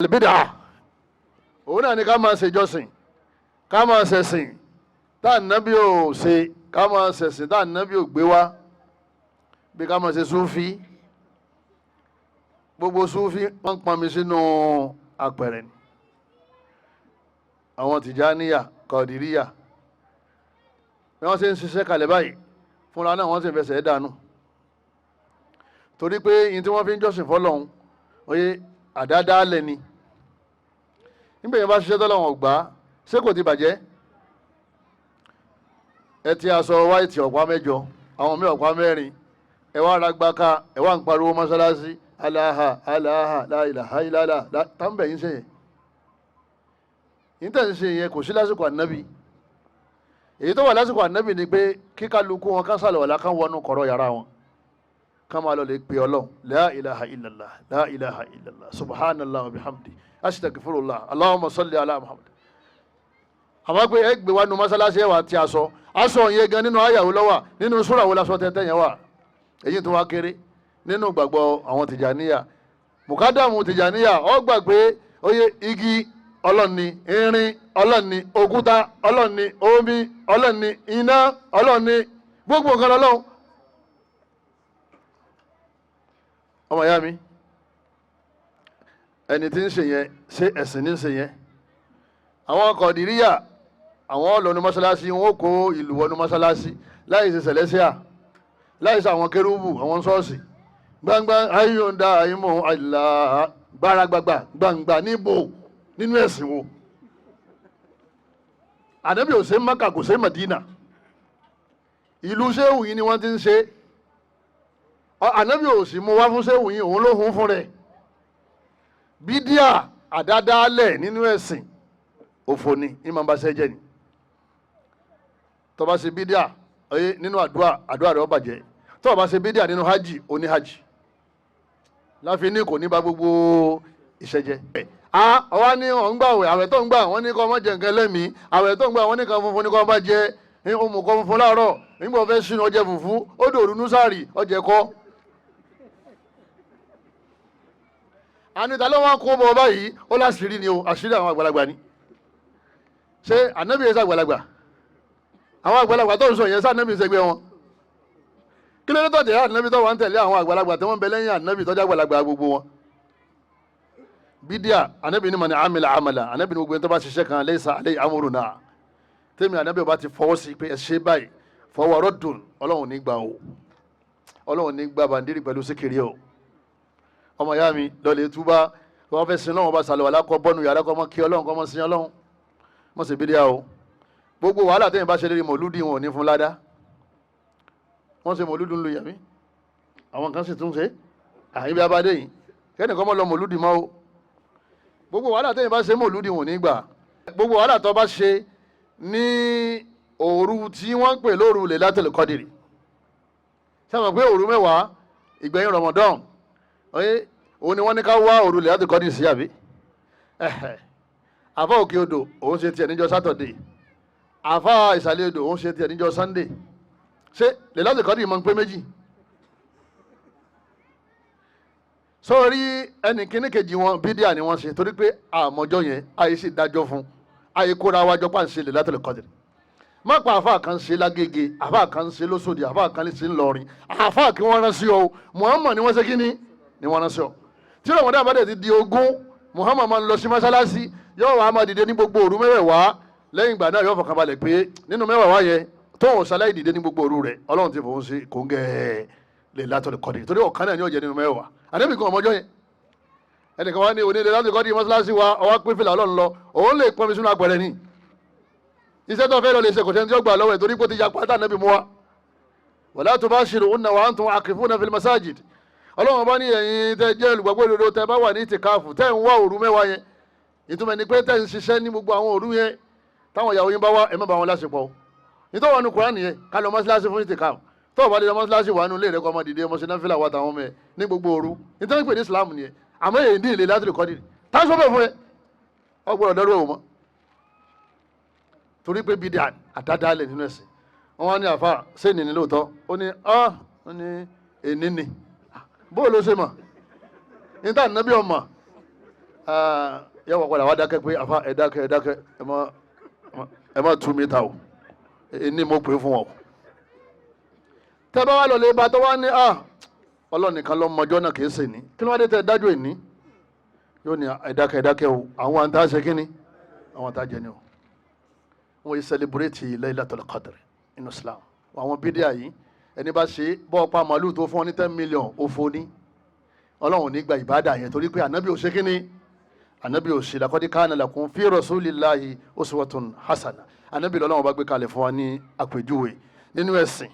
albid'a òun náà ni ká máa ṣe ìjọsìn ká máa ṣẹ̀sìn tá ànábì ò ṣe ká máa ṣẹ̀sìn tá ànábì ò gbé wá bí ká máa ṣe súfì gbogbo súfì wọ́n ń pọnmi sínú apẹ̀rẹ̀ ni àwọn tìjàníyà kọ̀dìríyà bí wọ́n ṣe ń ṣiṣẹ́ kalẹ̀ báyìí fúnra náà wọ́n sì ń fẹsẹ̀ dànù torí pé yìí tí wọ́n fi ń jọ́sìn fọ́lọ́hun oye àdádálẹ̀ ni nígbà yẹn bá ṣiṣẹ́ tọ́lọ́hun ọ̀gbá ṣé kò ti bàjẹ́ ẹ ti aṣọ wáìtì ọ̀pá mẹ́jọ àwọn mí ọ̀pá mẹ́rin ẹ wá ra gbáka ẹ wá ń pariwo mọ́ṣáláṣí aláha aláha láìláha ìlàlá táǹbẹ̀ yín ṣe yẹn yín tẹ̀ ń ṣe yẹn kò sí lásìkò ànábì èyí tó wà lásìkò ànábì ni pé kíkálukú wọn ká sàlọ̀ wàlá ká wọnú kọ̀rọ̀ yàrá wọn ká máa lọ lè pe ọlọ́run la ilaha illallah la ilaha illallah subhanallah wa bihamdi astaghfirullah allahumma salli ala muhammad àmọ́ pé ẹ gbé wa nu mọ́sálásí ẹ wà tí aṣọ yẹn gan nínú àyàwó lọ́wọ́ nínú súrà wo lásọ tẹ́tẹ́ yẹn wà èyí tó wá kéré nínú gbàgbọ́ àwọn tìjàníyà mùkádàmù tìjàníyà ó gbà pé oyè igi ọlọ́ni irin ọlọ́ni òkúta ọlọ́ni omi ọlọ́ni iná ọlọ́ni gbogbo nǹkan ọlọ́run ọmọ ìyá mi ẹni tí ń ṣe yẹn ṣe ẹ̀sìn ní ń ṣe yẹn àwọn kọ̀dìríyà àwọn ọlọ́nu mọ́ṣáláṣí wọn ó kó ìlú wọnú mọ́ṣáláṣí láì ṣe sẹ̀lẹ́síà láì ṣe àwọn kérúbù àwọn ṣọ́ọ̀ṣì gbangba ayọ̀ǹda àyìnmọ̀ àìlà gbáragbàgbà gbangba níbo nínú ẹ̀sìn wo ànábì ò ṣe Mákà kò ṣe Mádínà ìlú ṣéwù yìí ni wọ́n ti ń ṣe ànábì ò sì mú wá fún ṣéwù yìí òun ló hun fún rẹ̀ bídíà àdádálẹ̀ nínú ẹ̀sìn òfò ni ìmọ̀ bá ṣe jẹ́ ni tó bá ṣe bídíà nínú àdúrà rẹ̀ ó bàjẹ́ tó bá ṣe bídíà nínú hajj oní hajj láfi ní kò ní bá gbogbo ìṣẹ́jẹ́ ọwá ní ọ̀n gbà àwẹ̀ tó ń gbà wọ́n ní kọ́ ọmọ jẹ nǹkan lẹ́mìí àwẹ̀ tó ń gbà wọ́n ní kan funfun ní kọ́ ọmọ jẹ òmùkọ́ funfun láàárọ̀ nígbà fẹ́ sínú ọjẹ funfun ó dòrú núsàrì ọjẹ kọ́ àníta ló wọ́n kó bọ́ báyìí ó láṣìírí ni o àṣírí àwọn àgbàlagbà ni ṣé ànábì yẹn sàgbàlagbà àwọn àgbàlagbà tó ń sọ yẹn sànábì ṣẹgbẹ́ wọn kí ló dé tó tẹ̀lé ànábì tó wà ń tẹ̀lé àwọn àgbàlagbà tó wọ́n bẹ lẹ́yìn ànábì tó jẹ́ àgbàlagbà gbogbo wọn bídíà ànábì ní mọ̀ ní amìlà àmàlà ànábì ní gbogbo ẹni tó bá ṣiṣẹ́ kan laysa alayhi amruna tèmi ànábì bá ti fọwọ́ sí pé ẹ ṣe báyìí fọwọ́ raddun ọlọ́run ní gbà o ọlọ́run ní gbà bàndírì pẹ̀lú síkiri o ọmọ ìyá mi lọ́lẹ̀ túbá wọ́n fẹ́ sin lọ́wọ́ bá sàlọ̀ wà lákọ̀ bọ́nu yàrá kọ́ mọ́ kí ọlọ́run kọ́ mọ́ sin ọlọ́run mọ́ sí bídíà o gbogbo wàhálà tẹ́yìn bá ṣe lérí mọ̀lúdì wọn ò ní fún ládá wọ́n ṣe mọ̀lúdì ń lu yàmí àwọn kan sì tún ṣe àyíbí abádé yìí kẹ́nìkan mọ́ lọ mọ̀lúdì mọ́ o gbogbo wàhálà tẹ́yìn bá ṣe mọ̀lúdì wọn ò ní gbà gbogbo wàhálà tó bá ṣe ní òru tí wọ́n pè lóru Lailatul Qadri sábà pé òru mẹ́wàá ìgbẹ̀yìn Ramadan òun ni wọ́n ní ká wá òru Lailatul Qadri sí àbí àfá òkè odò òun ṣe tiẹ̀ níjọ́ Saturday àfá ìsàlẹ̀ odò òun ṣe tiẹ̀ níjọ́ Sunday ṣé Lailatul Qadri máa ń pé méjì sọ́ọ́rí ẹnì kíní kejì wọn bídíà ni wọ́n ṣe torí pé àmọ́jọ́ yẹn àyè sì dájọ́ fún àyè kóra wájọ́ pàǹṣẹ Lailatul Qadri má pa àfá kan ṣe lágége àfá kan ṣe lóṣòdì àfá kan ṣe ńlọrin àfá kí wọ́n rán sí ọ Muhammad ni wọ́n ṣe kíní ni wọ́n rán sí ọ tí Ramadan bá dẹ̀ ti di ogún Muhammad máa ń lọ sí mọ́sálásí yóò wá máa dìde ní gbogbo òru mẹ́wàá lẹ́yìn ìgbà náà yóò fọkàn balẹ̀ pé nínú mẹ́wàá yẹn tóun ṣaláì dìde ní gbogbo òru rẹ̀ Ọlọ́run ti fòun sí kòńgẹ́ Lailatul Qadri torí ọ̀kan náà ni ó jẹ́ nínú mẹ́wàá àdébì kan ọmọjọ́ yẹn ẹnìkan wá ní òní Lailatul Qadri mọ́sálásí wa ọwá pín fìlà Ọlọ́run lọ òun lè pọnmi sínú apẹ̀rẹ̀ ni iṣẹ́ tó fẹ́ lọ lè ṣe kò tẹ́ni tí ó gbà lọ́wọ́ ẹ̀ torí pé ó ti ya pátá Ànábì mú wa wala tubashiruhunna wa antum aqifuna fil masajid Ọlọ́run bá ní ẹ̀yin tẹ́ jẹ́ olùgbàgbọ́ òdodo tẹ́ bá wà ní ìtìkáàfù tẹ́ ń wá òru mẹ́wàá yẹn ìtumọ̀ ni pé tẹ́ ń ṣiṣẹ́ ní gbogbo àwọn òru yẹn táwọn ìyàwó yín bá wá ẹ má bá wọn láṣepọ̀ nítorí wọn nu Kùránì yẹn ká lọ mọ́ṣáláṣí fún ìtìkáàfù tó o bá dé lọ mọ́ṣáláṣí wà nù lé rẹ kọ́ ọmọ dìde ọmọ ṣe náà fìlà wà táwọn ọmọ ẹ ní gbogbo òru nítorí pé ní Islam nìyẹn àmọ́ èyí ní Lailatul Qadri tá sọ bẹ́ẹ̀ fún ẹ ọ gbọ́dọ̀ dọ́rọ̀ ẹ̀wò mọ́ torí pé bídíà àdádálẹ̀ nínú ẹ̀sìn wọn wá ní àfà ṣé ènìyàn lóòótọ́ ó ní ènìyàn bóò ló ṣe mọ̀ níta nàbí ọmọ yẹ wọ́n padà wá dákẹ́ pé àfa ẹ dákẹ́ ẹ má tú mi ta o ní mo pè fún ọ. tẹ́ bá wà lọ́lẹ́ bá tó wá ní Ọlọ́run nìkan ló mọjọ́ náà kì í ṣe ní kí ló wá dé tẹ́ dájú ìní yóò ní ẹ dákẹ́ o àwọn àǹtá ṣe kí ni àwọn àǹtá jẹ ni o. wọ́n yìí sẹlẹ̀bùrẹ́tì Laylatul Qadr inú Islam àwọn bídíà yìí ẹni bá ṣe bọ́ pa màálù tó fún ọ ní 10 million òfò ní Ọlọ́run nígbà ìbádà yẹn torí pé ànábì ò ṣe kí ni ànábì ò ṣe laqad kana lakum fi rasulillahi uswatun hasana ànábì lọ́lọ́run bá gbé kalẹ̀ fún wa ní àpèjúwe nínú ẹ̀sìn